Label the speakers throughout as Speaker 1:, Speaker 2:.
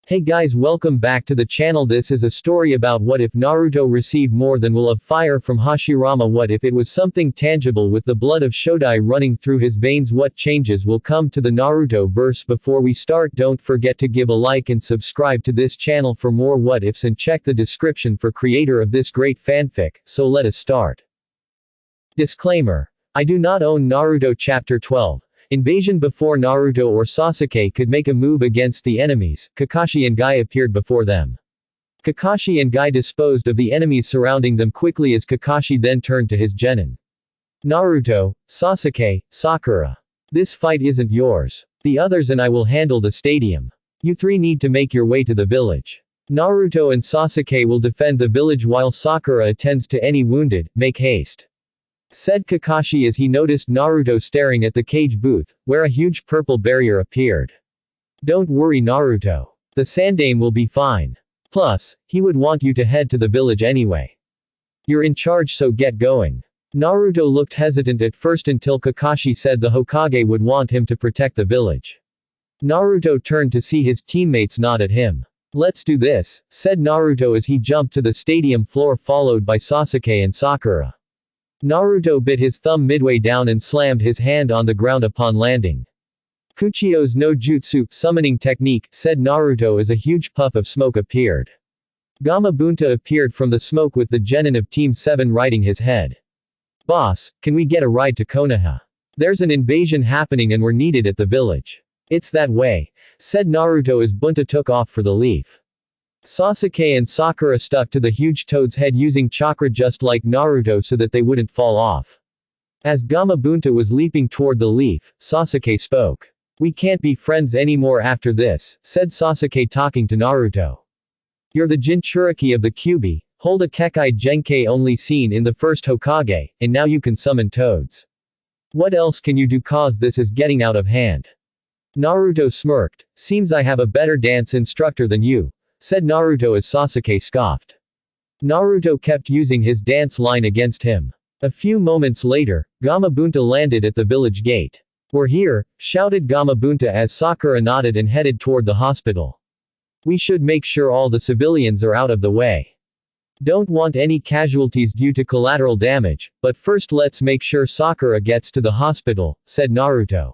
Speaker 1: Hey guys, welcome back to the channel. This is a story about what if Naruto received more than will of fire from Hashirama. What if it was something tangible with the blood of Shodai running through his veins? What changes will come to the Naruto verse? Before we start, don't forget to give a like and subscribe to this channel for more what ifs, and check the description for creator of this great fanfic. So let us start. Disclaimer. I do not own Naruto Chapter 12. Invasion. Before Naruto or Sasuke could make a move against the enemies, Kakashi and Guy appeared before them. Kakashi and Guy disposed of the enemies surrounding them quickly as Kakashi then turned to his genin. Naruto, Sasuke, Sakura. This fight isn't yours. The others and I will handle the stadium. You three need to make your way to the village. Naruto and Sasuke will defend the village while Sakura attends to any wounded. Make haste, said Kakashi as he noticed Naruto staring at the cage booth, where a huge purple barrier appeared. Don't worry Naruto. The Sandaime will be fine. Plus, he would want you to head to the village anyway. You're in charge, so get going. Naruto looked hesitant at first until Kakashi said the Hokage would want him to protect the village. Naruto turned to see his teammates nod at him. Let's do this, said Naruto as he jumped to the stadium floor followed by Sasuke and Sakura. Naruto bit his thumb midway down and slammed his hand on the ground upon landing. Kuchio's no jutsu summoning technique, said Naruto as a huge puff of smoke appeared. Gamabunta appeared from the smoke with the genin of Team 7 riding his head. Boss, can we get a ride to Konoha? There's an invasion happening and we're needed at the village. It's that way, said Naruto as Bunta took off for the leaf. Sasuke and Sakura stuck to the huge toad's head using chakra just like Naruto so that they wouldn't fall off. As Gamabunta was leaping toward the leaf, Sasuke spoke. We can't be friends anymore after this, said Sasuke talking to Naruto. You're the Jinchuriki of the Kyuubi, hold a Kekkei Genkai only seen in the first Hokage, and now you can summon toads. What else can you do, cause this is getting out of hand? Naruto smirked. Seems I have a better dance instructor than you, said Naruto as Sasuke scoffed. Naruto kept using his dance line against him. A few moments later, Gamabunta landed at the village gate. We're here, shouted Gamabunta as Sakura nodded and headed toward the hospital. We should make sure all the civilians are out of the way. Don't want any casualties due to collateral damage, but first let's make sure Sakura gets to the hospital, said Naruto.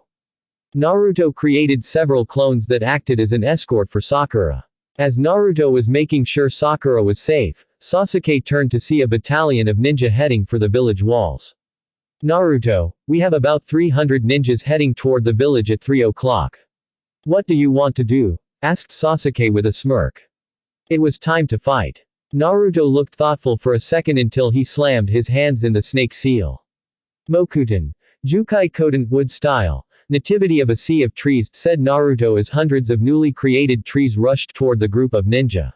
Speaker 1: Naruto created several clones that acted as an escort for Sakura. As Naruto was making sure Sakura was safe, Sasuke turned to see a battalion of ninja heading for the village walls. Naruto, we have about 300 ninjas heading toward the village at 3 o'clock. What do you want to do? Asked Sasuke with a smirk. It was time to fight. Naruto looked thoughtful for a second until he slammed his hands in the snake seal. Mokuton. Jukai Koden wood style. Nativity of a sea of trees, said Naruto as hundreds of newly created trees rushed toward the group of ninja.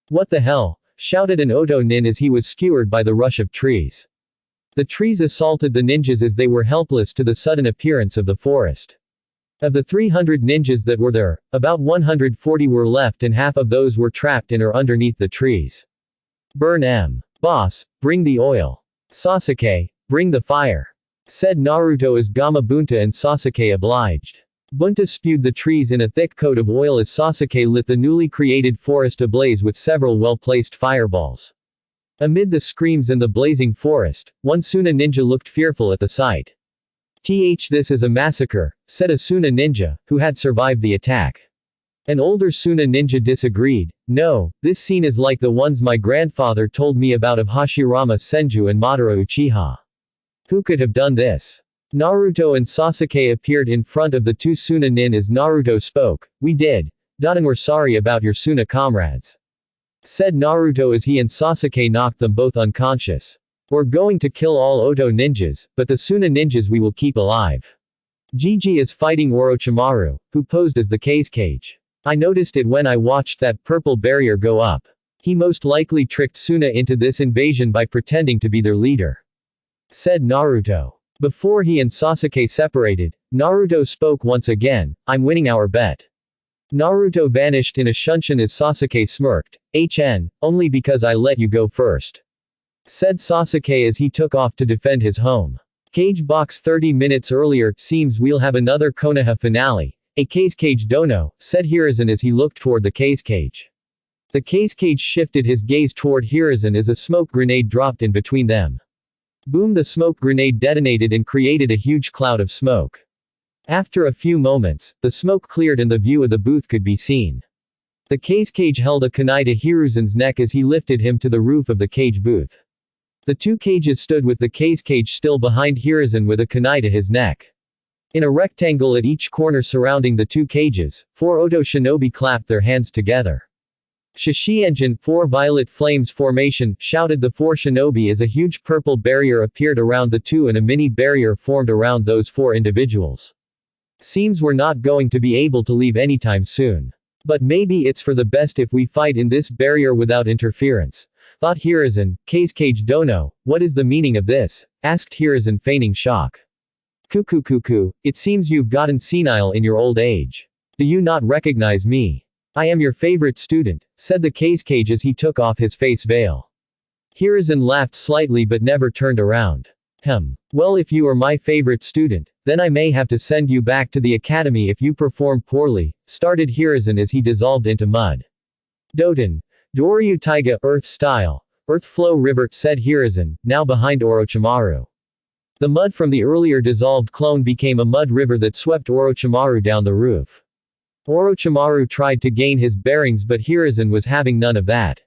Speaker 1: What the hell? Shouted an Oto nin as he was skewered by the rush of trees. The trees assaulted the ninjas as they were helpless to the sudden appearance of the forest. Of the 300 ninjas that were there, about 140 were left and half of those were trapped in or underneath the trees. Burn em. Boss, bring the oil. Sasuke, bring the fire, said Naruto as Gamabunta and Sasuke obliged. Bunta spewed the trees in a thick coat of oil as Sasuke lit the newly created forest ablaze with several well-placed fireballs. Amid the screams and the blazing forest, one Suna ninja looked fearful at the sight. This is a massacre, said a Suna ninja, who had survived the attack. An older Suna ninja disagreed. No, this scene is like the ones my grandfather told me about of Hashirama Senju and Madara Uchiha. Who could have done this? Naruto and Sasuke appeared in front of the two Suna nin as Naruto spoke. We did. And we're sorry about your Suna comrades, said Naruto as he and Sasuke knocked them both unconscious. We're going to kill all Oto ninjas, but the Suna ninjas we will keep alive. Gigi is fighting Orochimaru, who posed as the Cage. I noticed it when I watched that purple barrier go up. He most likely tricked Suna into this invasion by pretending to be their leader, said Naruto. Before he and Sasuke separated, Naruto spoke once again. I'm winning our bet. Naruto vanished in a shunshin as Sasuke smirked. Only because I let you go first, said Sasuke as he took off to defend his home. Cage box 30 minutes earlier. Seems we'll have another Konoha finale. A cage dono, said Hiruzen as he looked toward the cage. The cage shifted his gaze toward Hiruzen as a smoke grenade dropped in between them. Boom! The smoke grenade detonated and created a huge cloud of smoke. After a few moments, the smoke cleared and the view of the booth could be seen. The cage held a kunai to Hiruzen's neck as he lifted him to the roof of the cage booth. The two cages stood with the cage still behind Hiruzen with a kunai to his neck. In a rectangle at each corner surrounding the two cages, 4 Oto shinobi clapped their hands together. Shishi engine, 4 violet flames formation, shouted the 4 shinobi as a huge purple barrier appeared around the two and a mini barrier formed around those 4 individuals. Seems we're not going to be able to leave anytime soon. But maybe it's for the best if we fight in this barrier without interference, thought Hiruzen. Cage dono, what is the meaning of this? Asked Hiruzen, feigning shock. Cuckoo, it seems you've gotten senile in your old age. Do you not recognize me? I am your favorite student, said the cage as he took off his face veil. Hiruzen laughed slightly but never turned around. Well, if you are my favorite student, then I may have to send you back to the academy if you perform poorly, started Hiruzen as he dissolved into mud. Doten. Doryu Taiga, Earth style. Earth flow river, said Hiruzen, now behind Orochimaru. The mud from the earlier dissolved clone became a mud river that swept Orochimaru down the roof. Orochimaru tried to gain his bearings but Hiruzen was having none of that.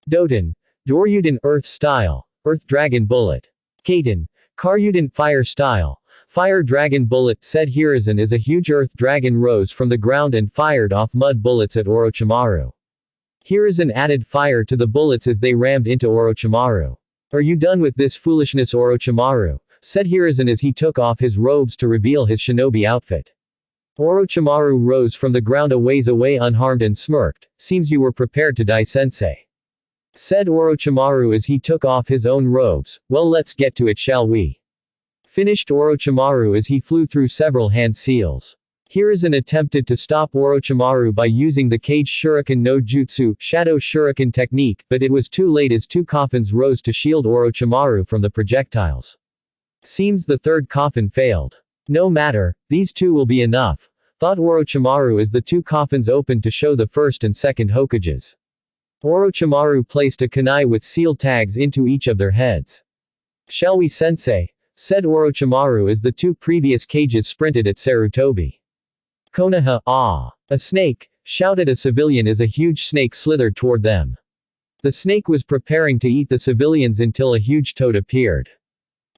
Speaker 1: Doten. Doryuden, Earth style. Earth dragon bullet. Kaiten. Karyuden, fire style. Fire dragon bullet, said Hiruzen as a huge earth dragon rose from the ground and fired off mud bullets at Orochimaru. Hiruzen added fire to the bullets as they rammed into Orochimaru. Are you done with this foolishness, Orochimaru? Said Hiruzen as he took off his robes to reveal his shinobi outfit. Orochimaru rose from the ground a ways away unharmed and smirked. Seems you were prepared to die, sensei. Said Orochimaru as he took off his own robes. Well, let's get to it, shall we? Finished Orochimaru as he flew through several hand seals. Hiruzen attempted to stop Orochimaru by using the cage shuriken no jutsu, shadow shuriken technique, but it was too late as 2 coffins rose to shield Orochimaru from the projectiles. Seems the 3rd coffin failed. No matter, these 2 will be enough, thought Orochimaru as the 2 coffins opened to show the 1st and 2nd Hokages. Orochimaru placed a kunai with seal tags into each of their heads. Shall we, sensei? Said Orochimaru as the 2 previous cages sprinted at Sarutobi. Konoha, ah! A snake, shouted a civilian as a huge snake slithered toward them. The snake was preparing to eat the civilians until a huge toad appeared.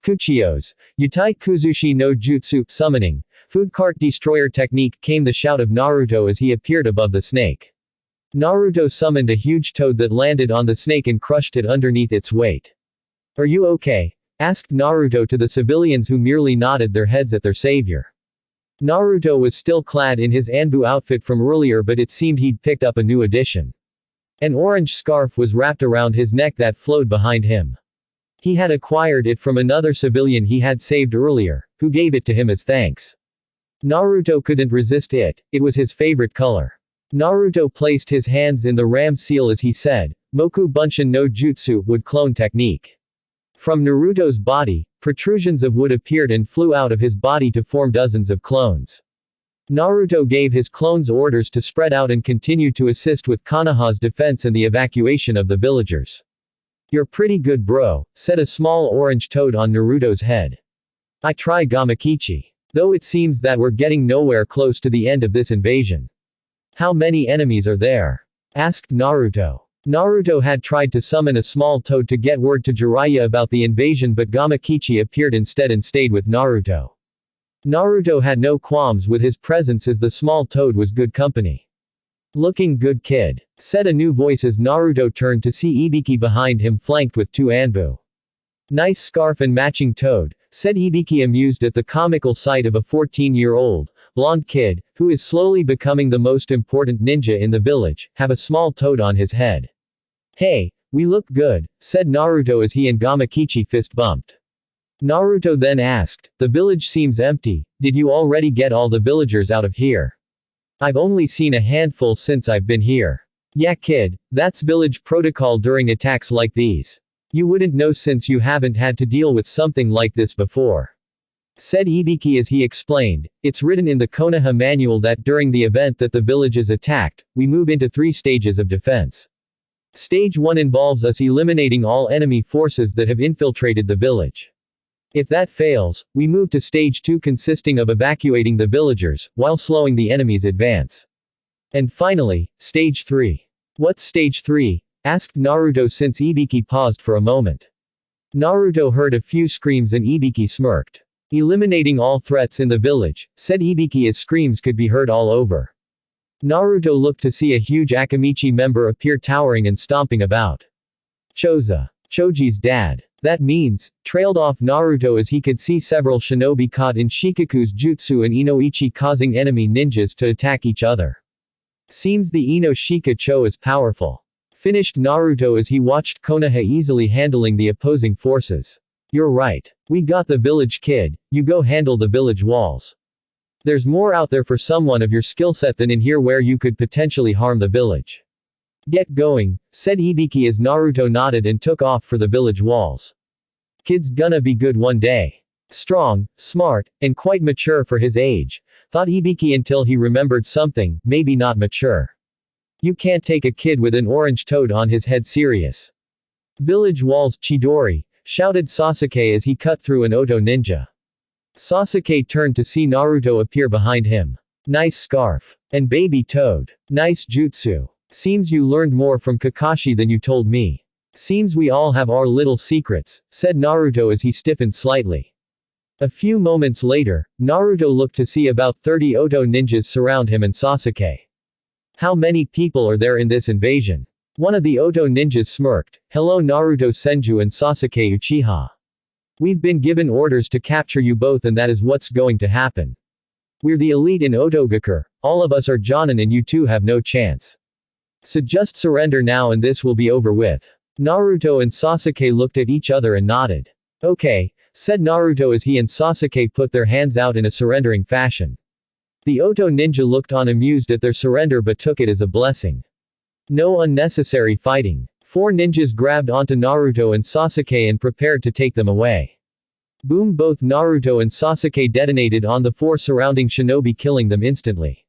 Speaker 1: Kuchiyos. Yutai Kuzushi no Jutsu, summoning. Food cart destroyer technique, came the shout of Naruto as he appeared above the snake. Naruto summoned a huge toad that landed on the snake and crushed it underneath its weight. Are you okay? Asked Naruto to the civilians who merely nodded their heads at their savior. Naruto was still clad in his Anbu outfit from earlier but it seemed he'd picked up a new addition. An orange scarf was wrapped around his neck that flowed behind him. He had acquired it from another civilian he had saved earlier, who gave it to him as thanks. Naruto couldn't resist it, it was his favorite color. Naruto placed his hands in the ram seal as he said, Moku Bunshin no Jutsu, wood clone technique. From Naruto's body, protrusions of wood appeared and flew out of his body to form dozens of clones. Naruto gave his clones orders to spread out and continue to assist with Konoha's defense and the evacuation of the villagers. You're pretty good, bro, said a small orange toad on Naruto's head. I try, Gamakichi. Though it seems that we're getting nowhere close to the end of this invasion. How many enemies are there? Asked Naruto. Naruto had tried to summon a small toad to get word to Jiraiya about the invasion but Gamakichi appeared instead and stayed with Naruto. Naruto had no qualms with his presence as the small toad was good company. Looking good, kid, said a new voice as Naruto turned to see Ibiki behind him flanked with 2 Anbu. Nice scarf and matching toad, said Ibiki amused at the comical sight of a 14-year-old, blonde kid, who is slowly becoming the most important ninja in the village, have a small toad on his head. Hey, we look good, said Naruto as he and Gamakichi fist bumped. Naruto then asked, the village seems empty, did you already get all the villagers out of here? I've only seen a handful since I've been here. Yeah, kid, that's village protocol during attacks like these. You wouldn't know since you haven't had to deal with something like this before. Said Ibiki as he explained, it's written in the Konoha manual that during the event that the village is attacked, we move into 3 stages of defense. Stage 1 involves us eliminating all enemy forces that have infiltrated the village. If that fails, we move to Stage 2 consisting of evacuating the villagers, while slowing the enemy's advance. And finally, Stage 3. What's Stage 3? Asked Naruto since Ibiki paused for a moment. Naruto heard a few screams and Ibiki smirked. Eliminating all threats in the village, said Ibiki as screams could be heard all over. Naruto looked to see a huge Akamichi member appear towering and stomping about. Choji's dad. That means, trailed off Naruto as he could see several shinobi caught in Shikaku's jutsu and Inoichi causing enemy ninjas to attack each other. Seems the Ino Shika Cho is powerful. Finished Naruto as he watched Konoha easily handling the opposing forces. You're right. We got the village kid, you go handle the village walls. There's more out there for someone of your skill set than in here where you could potentially harm the village. Get going, said Ibiki as Naruto nodded and took off for the village walls. Kid's gonna be good one day. Strong, smart, and quite mature for his age, thought Ibiki until he remembered something, maybe not mature. You can't take a kid with an orange toad on his head serious. Village walls Chidori, shouted Sasuke as he cut through an Oto ninja. Sasuke turned to see Naruto appear behind him. Nice scarf. And baby toad. Nice jutsu. Seems you learned more from Kakashi than you told me. Seems we all have our little secrets, said Naruto as he stiffened slightly. A few moments later, Naruto looked to see about 30 Oto ninjas surround him and Sasuke. How many people are there in this invasion? One of the Oto ninjas smirked. Hello Naruto Senju and Sasuke Uchiha. We've been given orders to capture you both and that is what's going to happen. We're the elite in Otogakure, all of us are Jonin and you two have no chance. So just surrender now and this will be over with. Naruto and Sasuke looked at each other and nodded. Okay, said Naruto as he and Sasuke put their hands out in a surrendering fashion. The Oto ninja looked on amused at their surrender but took it as a blessing. No unnecessary fighting. 4 ninjas grabbed onto Naruto and Sasuke and prepared to take them away. Boom! Both Naruto and Sasuke detonated on the 4 surrounding shinobi, killing them instantly.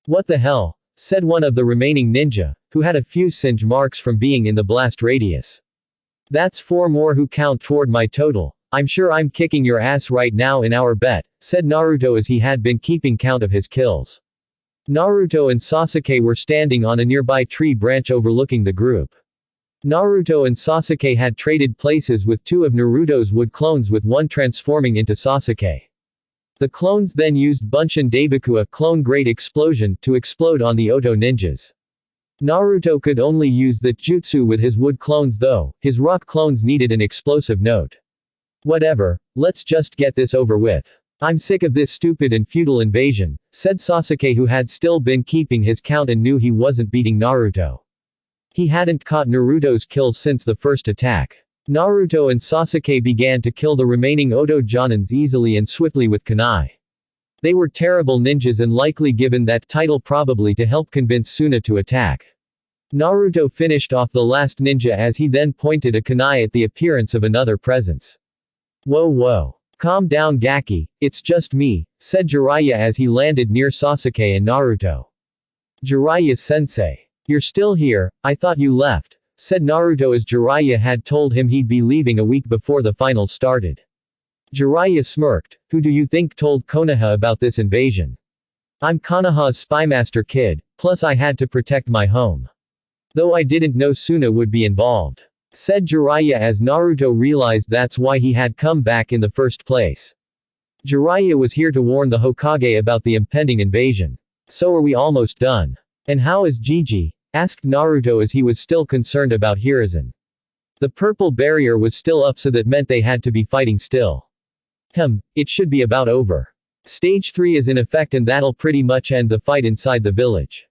Speaker 1: What the hell? Said one of the remaining ninja, who had a few singe marks from being in the blast radius. That's 4 more who count toward my total. I'm sure I'm kicking your ass right now in our bet, said Naruto as he had been keeping count of his kills. Naruto and Sasuke were standing on a nearby tree branch overlooking the group. Naruto and Sasuke had traded places with 2 of Naruto's wood clones with one transforming into Sasuke. The clones then used Bunshin Daibukua, a clone great explosion, to explode on the Oto ninjas. Naruto could only use the jutsu with his wood clones though, his rock clones needed an explosive note. Whatever, let's just get this over with. I'm sick of this stupid and futile invasion, said Sasuke who had still been keeping his count and knew he wasn't beating Naruto. He hadn't caught Naruto's kills since the first attack. Naruto and Sasuke began to kill the remaining Oto Jonins easily and swiftly with kunai. They were terrible ninjas and likely given that title probably to help convince Suna to attack. Naruto finished off the last ninja as he then pointed a kunai at the appearance of another presence. Whoa. Calm down Gaki, it's just me, said Jiraiya as he landed near Sasuke and Naruto. Jiraiya-sensei. You're still here, I thought you left, said Naruto as Jiraiya had told him he'd be leaving a week before the finals started. Jiraiya smirked. Who do you think told Konoha about this invasion? I'm Konoha's spymaster kid, plus I had to protect my home. Though I didn't know Suna would be involved. Said Jiraiya as Naruto realized that's why he had come back in the first place. Jiraiya was here to warn the Hokage about the impending invasion. So are we almost done? And how is Gigi? Asked Naruto as he was still concerned about Hiruzen. The purple barrier was still up so that meant they had to be fighting still. It should be about over. Stage 3 is in effect and that'll pretty much end the fight inside the village.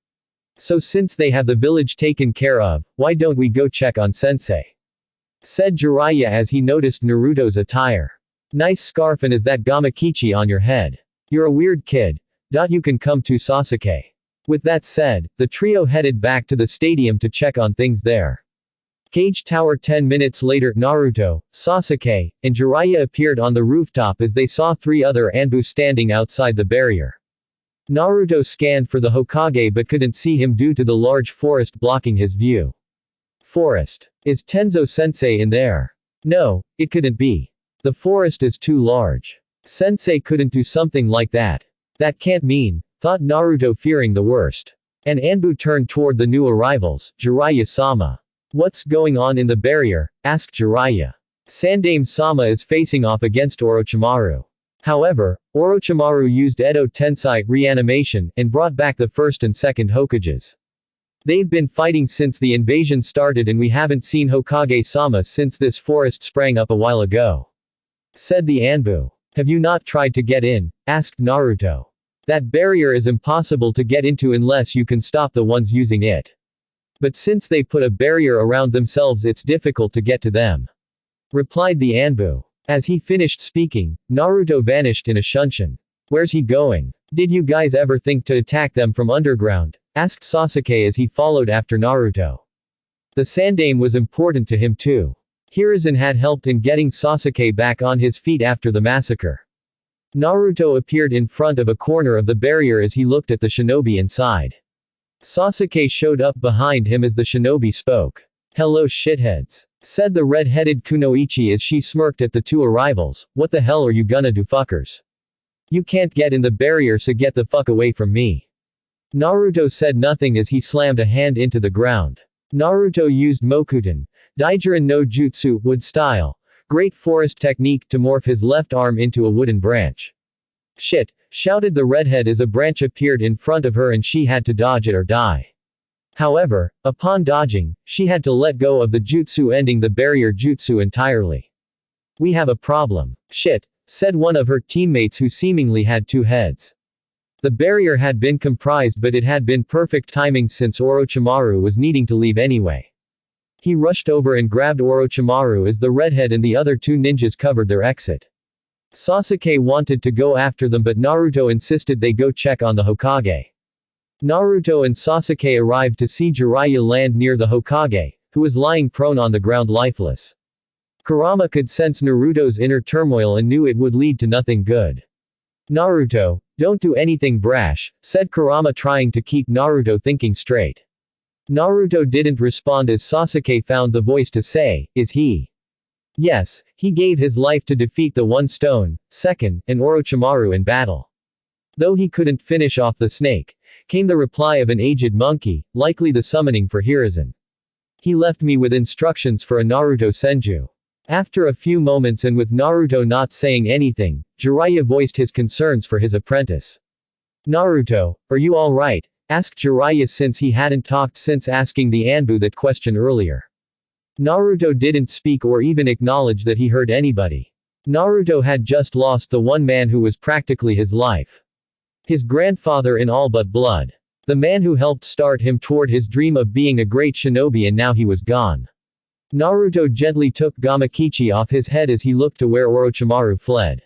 Speaker 1: So since they have the village taken care of, why don't we go check on Sensei? Said Jiraiya as he noticed Naruto's attire. Nice scarf and is that Gamakichi on your head? You're a weird kid. You can come too Sasuke. With that said, the trio headed back to the stadium to check on things there. Cage Tower. 10 minutes later, Naruto, Sasuke, and Jiraiya appeared on the rooftop as they saw 3 other Anbu standing outside the barrier. Naruto scanned for the Hokage but couldn't see him due to the large forest blocking his view. Forest. Is Tenzo-sensei in there? No, it couldn't be. The forest is too large. Sensei couldn't do something like that. That can't mean, thought Naruto, fearing the worst. An Anbu turned toward the new arrivals. Jiraiya-sama. What's going on in the barrier? Asked Jiraiya. Sandaime-sama is facing off against Orochimaru. However, Orochimaru used Edo Tensei reanimation and brought back the first and second Hokages. They've been fighting since the invasion started and we haven't seen Hokage-sama since this forest sprang up a while ago. Said the Anbu. Have you not tried to get in? Asked Naruto. That barrier is impossible to get into unless you can stop the ones using it. But since they put a barrier around themselves, it's difficult to get to them. Replied the Anbu. As he finished speaking, Naruto vanished in a shunshin. Where's he going? Did you guys ever think to attack them from underground? Asked Sasuke as he followed after Naruto. The Sandaime was important to him too. Hiruzen had helped in getting Sasuke back on his feet after the massacre. Naruto appeared in front of a corner of the barrier as he looked at the shinobi inside. Sasuke showed up behind him as the shinobi spoke. Hello shitheads. Said the red-headed Kunoichi as she smirked at the 2 arrivals. What the hell are you gonna do, fuckers? You can't get in the barrier, so get the fuck away from me. Naruto said nothing as he slammed a hand into the ground. Naruto used Mokuton, Daijirin no Jutsu, wood style, great forest technique to morph his left arm into a wooden branch. Shit, shouted the redhead as a branch appeared in front of her and she had to dodge it or die. However, upon dodging, she had to let go of the jutsu, ending the barrier jutsu entirely. We have a problem. Shit, said one of her teammates who seemingly had 2 heads. The barrier had been comprised but it had been perfect timing since Orochimaru was needing to leave anyway. He rushed over and grabbed Orochimaru as the redhead and the other 2 ninjas covered their exit. Sasuke wanted to go after them but Naruto insisted they go check on the Hokage. Naruto and Sasuke arrived to see Jiraiya land near the Hokage, who was lying prone on the ground lifeless. Kurama could sense Naruto's inner turmoil and knew it would lead to nothing good. Naruto, don't do anything brash, said Kurama, trying to keep Naruto thinking straight. Naruto didn't respond as Sasuke found the voice to say, is he? Yes, he gave his life to defeat the One Stone, Second, and Orochimaru in battle. Though he couldn't finish off the snake, came the reply of an aged monkey, likely the summoning for Hiruzen. He left me with instructions for a Naruto Senju. After a few moments and with Naruto not saying anything, Jiraiya voiced his concerns for his apprentice. Naruto, are you alright? Asked Jiraiya since he hadn't talked since asking the Anbu that question earlier. Naruto didn't speak or even acknowledge that he hurt anybody. Naruto had just lost the one man who was practically his life. His grandfather in all but blood. The man who helped start him toward his dream of being a great shinobi, and now he was gone. Naruto gently took Gamakichi off his head as he looked to where Orochimaru fled.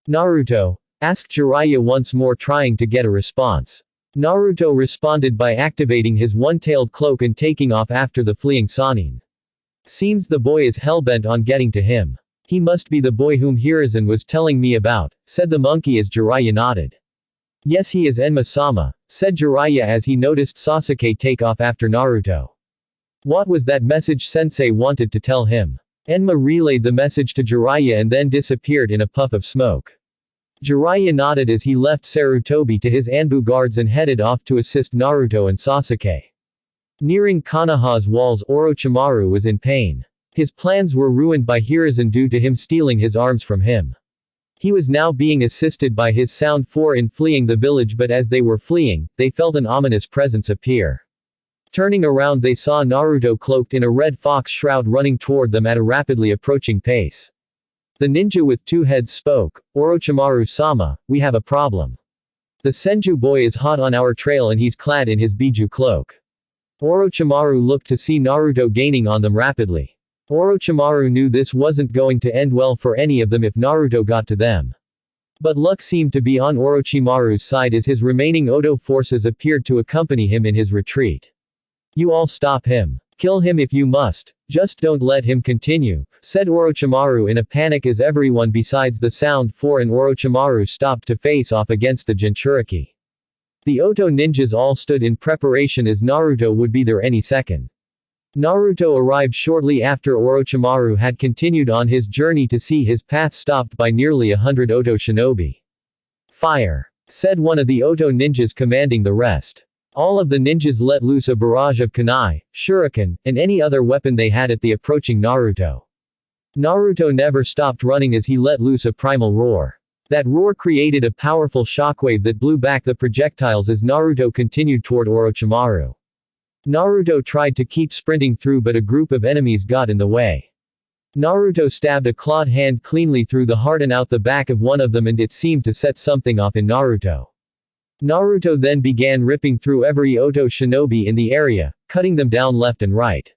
Speaker 1: Naruto? Asked Jiraiya once more, trying to get a response. Naruto responded by activating his one-tailed cloak and taking off after the fleeing Sannin. Seems the boy is hellbent on getting to him. He must be the boy whom Hiruzen was telling me about, said the monkey as Jiraiya nodded. Yes, he is Enma-sama, said Jiraiya as he noticed Sasuke take off after Naruto. What was that message Sensei wanted to tell him? Enma relayed the message to Jiraiya and then disappeared in a puff of smoke. Jiraiya nodded as he left Sarutobi to his Anbu guards and headed off to assist Naruto and Sasuke. Nearing Konoha's walls, Orochimaru was in pain. His plans were ruined by Hiruzen due to him stealing his arms from him. He was now being assisted by his Sound 4 in fleeing the village, but as they were fleeing, they felt an ominous presence appear. Turning around, they saw Naruto cloaked in a red fox shroud running toward them at a rapidly approaching pace. The ninja with 2 heads spoke, Orochimaru-sama, we have a problem. The Senju boy is hot on our trail and he's clad in his Biju cloak. Orochimaru looked to see Naruto gaining on them rapidly. Orochimaru knew this wasn't going to end well for any of them if Naruto got to them. But luck seemed to be on Orochimaru's side as his remaining Odo forces appeared to accompany him in his retreat. You all stop him. Kill him if you must, Just don't let him continue, said Orochimaru in a panic as everyone besides the Sound Four and Orochimaru stopped to face off against the Jinchuriki. The Oto ninjas all stood in preparation as Naruto would be there any second. Naruto arrived shortly after Orochimaru had continued on his journey to see his path stopped by nearly 100 Oto shinobi. Fire! Said one of the Oto ninjas commanding the rest. All of the ninjas let loose a barrage of kunai, shuriken, and any other weapon they had at the approaching Naruto. Naruto never stopped running as he let loose a primal roar. That roar created a powerful shockwave that blew back the projectiles as Naruto continued toward Orochimaru. Naruto tried to keep sprinting through but a group of enemies got in the way. Naruto stabbed a clawed hand cleanly through the heart and out the back of one of them and it seemed to set something off in Naruto. Naruto then began ripping through every Oto shinobi in the area, cutting them down left and right.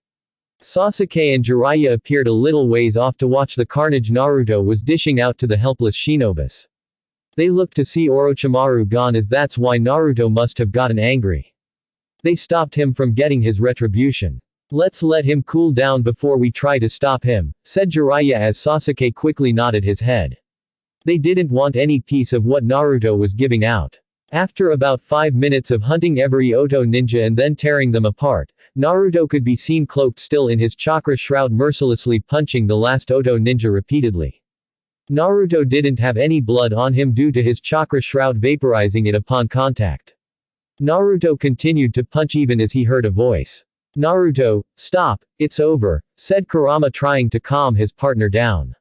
Speaker 1: Sasuke and Jiraiya appeared a little ways off to watch the carnage Naruto was dishing out to the helpless shinobis. They looked to see Orochimaru gone as that's why Naruto must have gotten angry. They stopped him from getting his retribution. Let's let him cool down before we try to stop him, said Jiraiya as Sasuke quickly nodded his head. They didn't want any piece of what Naruto was giving out. After about 5 minutes of hunting every Oto ninja and then tearing them apart, Naruto could be seen cloaked still in his chakra shroud mercilessly punching the last Oto ninja repeatedly. Naruto didn't have any blood on him due to his chakra shroud vaporizing it upon contact. Naruto continued to punch even as he heard a voice. Naruto, stop, it's over, said Kurama trying to calm his partner down.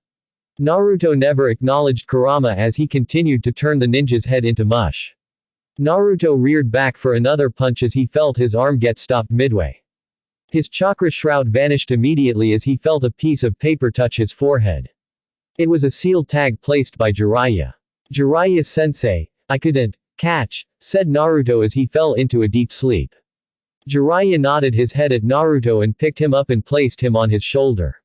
Speaker 1: Naruto never acknowledged Kurama as he continued to turn the ninja's head into mush. Naruto reared back for another punch as he felt his arm get stopped midway. His chakra shroud vanished immediately as he felt a piece of paper touch his forehead. It was a seal tag placed by Jiraiya. Jiraiya-sensei, I couldn't catch, said Naruto as he fell into a deep sleep. Jiraiya nodded his head at Naruto and picked him up and placed him on his shoulder.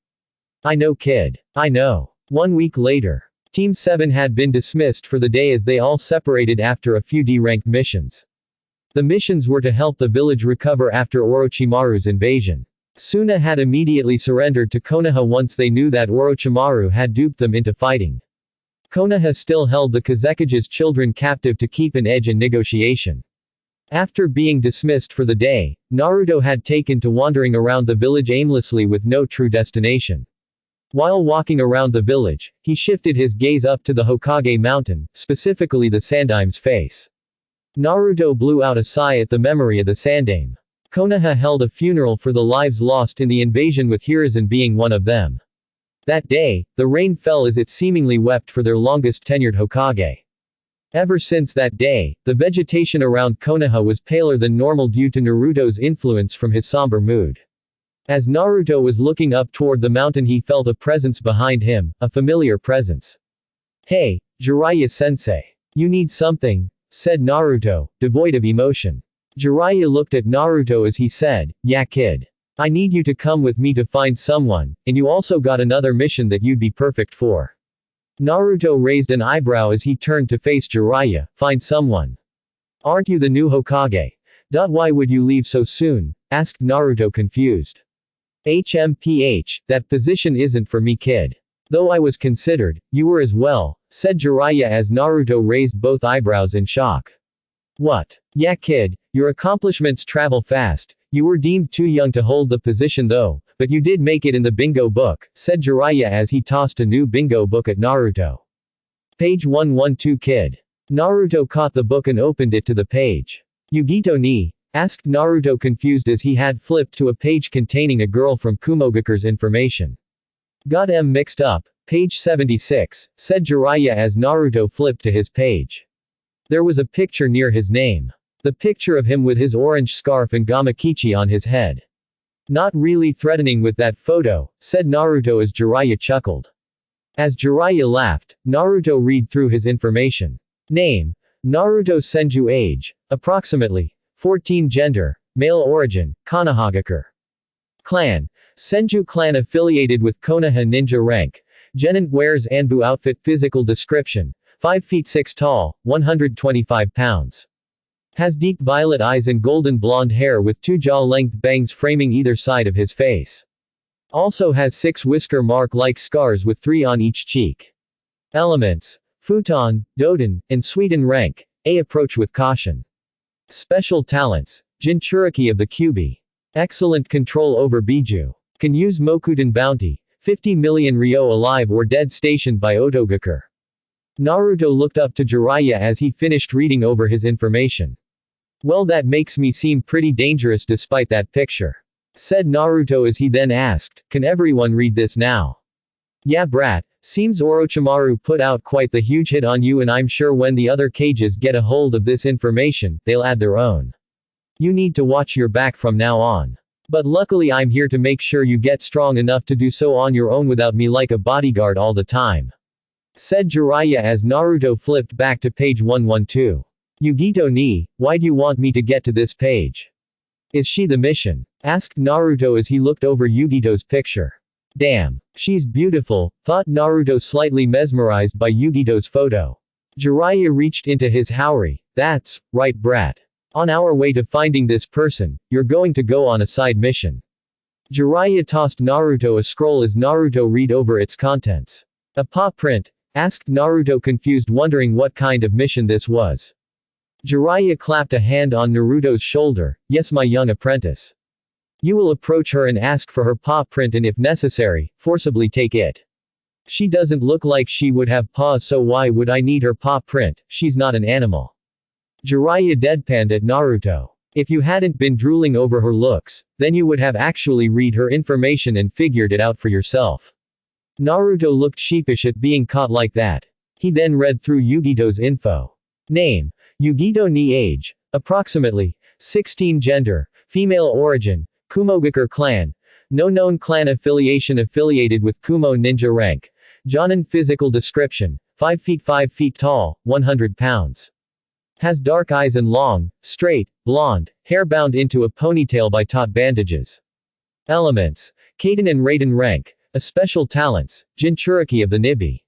Speaker 1: I know kid. I know. 1 week later. Team 7 had been dismissed for the day as they all separated after a few D-ranked missions. The missions were to help the village recover after Orochimaru's invasion. Suna had immediately surrendered to Konoha once they knew that Orochimaru had duped them into fighting. Konoha still held the Kazekage's children captive to keep an edge in negotiation. After being dismissed for the day, Naruto had taken to wandering around the village aimlessly with no true destination. While walking around the village, he shifted his gaze up to the Hokage mountain, specifically the Sandame's face. Naruto blew out a sigh at the memory of the Sandame. Konoha held a funeral for the lives lost in the invasion with Hiruzen being one of them. That day, the rain fell as it seemingly wept for their longest tenured Hokage. Ever since that day, the vegetation around Konoha was paler than normal due to Naruto's influence from his somber mood. As Naruto was looking up toward the mountain he felt a presence behind him, a familiar presence. Hey, Jiraiya-sensei. You need something, said Naruto, devoid of emotion. Jiraiya looked at Naruto as he said, yeah kid. I need you to come with me to find someone, and you also got another mission that you'd be perfect for. Naruto raised an eyebrow as he turned to face Jiraiya, find someone. Aren't you the new Hokage? Why would you leave so soon? Asked Naruto confused. That position isn't for me kid. Though I was considered, you were as well, said Jiraiya as Naruto raised both eyebrows in shock. What? Yeah kid, your accomplishments travel fast, you were deemed too young to hold the position though, but you did make it in the bingo book, said Jiraiya as he tossed a new bingo book at Naruto. Page 112 kid. Naruto caught the book and opened it to the page. Yugito ni? Asked Naruto confused as he had flipped to a page containing a girl from Kumogakure's information. Got mixed up, page 76, said Jiraiya as Naruto flipped to his page. There was a picture near his name. The picture of him with his orange scarf and gamakichi on his head. Not really threatening with that photo, said Naruto as Jiraiya chuckled. As Jiraiya laughed, Naruto read through his information. Name: Naruto Senju. Age: approximately 14. Gender: male. Origin: Konohagakure. Clan: Senju clan affiliated with Konoha ninja. Rank: Genin. Wears Anbu outfit. Physical description: 5 feet 6 tall, 125 pounds. Has deep violet eyes and golden blonde hair with 2 jaw-length bangs framing either side of his face. Also has 6 whisker mark-like scars with 3 on each cheek. Elements: Futon, Doden, and Sweden rank. A. Approach with caution. Special talents: Jinchuriki of the Kyuubi. Excellent control over Biju. Can use Mokuten bounty. 50 million Ryo alive or dead stationed by Otogakure. Naruto looked up to Jiraiya as he finished reading over his information. Well, that makes me seem pretty dangerous despite that picture, said Naruto as he then asked, can everyone read this now? Yeah brat, seems Orochimaru put out quite the huge hit on you, and I'm sure when the other cages get a hold of this information, they'll add their own. You need to watch your back from now on. But luckily I'm here to make sure you get strong enough to do so on your own without me like a bodyguard all the time, said Jiraiya as Naruto flipped back to page 112. Yugito ni, why do you want me to get to this page? Is she the mission? Asked Naruto as he looked over Yugito's picture. Damn, she's beautiful, thought Naruto, slightly mesmerized by Yugito's photo. Jiraiya reached into his haori. That's right brat. On our way to finding this person, you're going to go on a side mission. Jiraiya tossed Naruto a scroll as Naruto read over its contents. A paw print? Asked Naruto, confused, wondering what kind of mission this was. Jiraiya clapped a hand on Naruto's shoulder. Yes, my young apprentice. You will approach her and ask for her paw print, and if necessary, forcibly take it. She doesn't look like she would have paws, so why would I need her paw print? She's not an animal. Jiraiya deadpanned at Naruto. If you hadn't been drooling over her looks, then you would have actually read her information and figured it out for yourself. Naruto looked sheepish at being caught like that. He then read through Yugito's info. Name: Yugito ni. Age: approximately 16. Gender: female. Origin: Kumogakure clan. No known clan affiliation. Affiliated with Kumo ninja rank. Jonin. Physical description: 5 feet 5 feet tall, 100 pounds. Has dark eyes and long, straight, blonde hair bound into a ponytail by taut bandages. Elements: Kaden and Raiden rank. A special talents: Jinchuriki of the Nibi.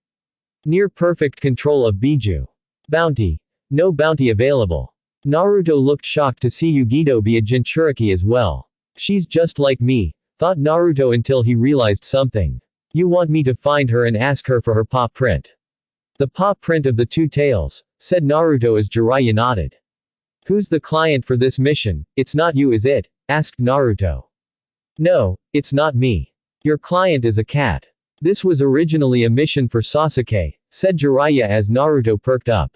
Speaker 1: Near perfect control of Biju. Bounty: no bounty available. Naruto looked shocked to see Yugito be a Jinchuriki as well. She's just like me, thought Naruto until he realized something. You want me to find her and ask her for her paw print? The paw print of the 2 tails, said Naruto as Jiraiya nodded. Who's the client for this mission? It's not you, is it? Asked Naruto. No, it's not me. Your client is a cat. This was originally a mission for Sasuke, said Jiraiya as Naruto perked up.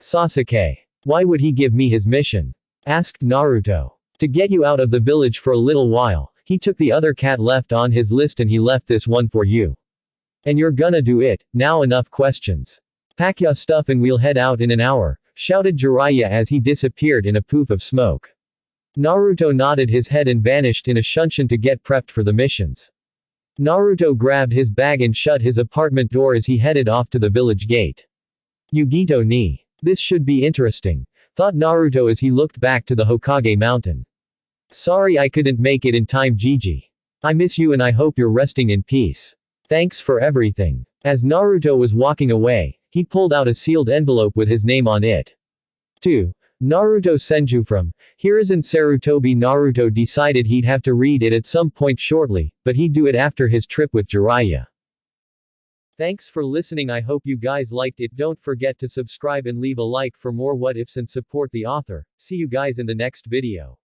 Speaker 1: Sasuke. Why would he give me his mission? Asked Naruto. To get you out of the village for a little while. He took the other cat left on his list and he left this one for you. And you're gonna do it. Now enough questions. Pack ya stuff and we'll head out in an hour, shouted Jiraiya as he disappeared in a poof of smoke. Naruto nodded his head and vanished in a shunshin to get prepped for the missions. Naruto grabbed his bag and shut his apartment door as he headed off to the village gate. Yugito ni. This should be interesting, thought Naruto as he looked back to the Hokage mountain. Sorry I couldn't make it in time, Gigi. I miss you and I hope you're resting in peace. Thanks for everything. As Naruto was walking away, he pulled out a sealed envelope with his name on it. To Naruto Senju from Hiruzen Sarutobi. Naruto decided he'd have to read it at some point shortly, but he'd do it after his trip with Jiraiya. Thanks for listening. I hope you guys liked it. Don't forget to subscribe and leave a like for more what ifs and support the author. See you guys in the next video.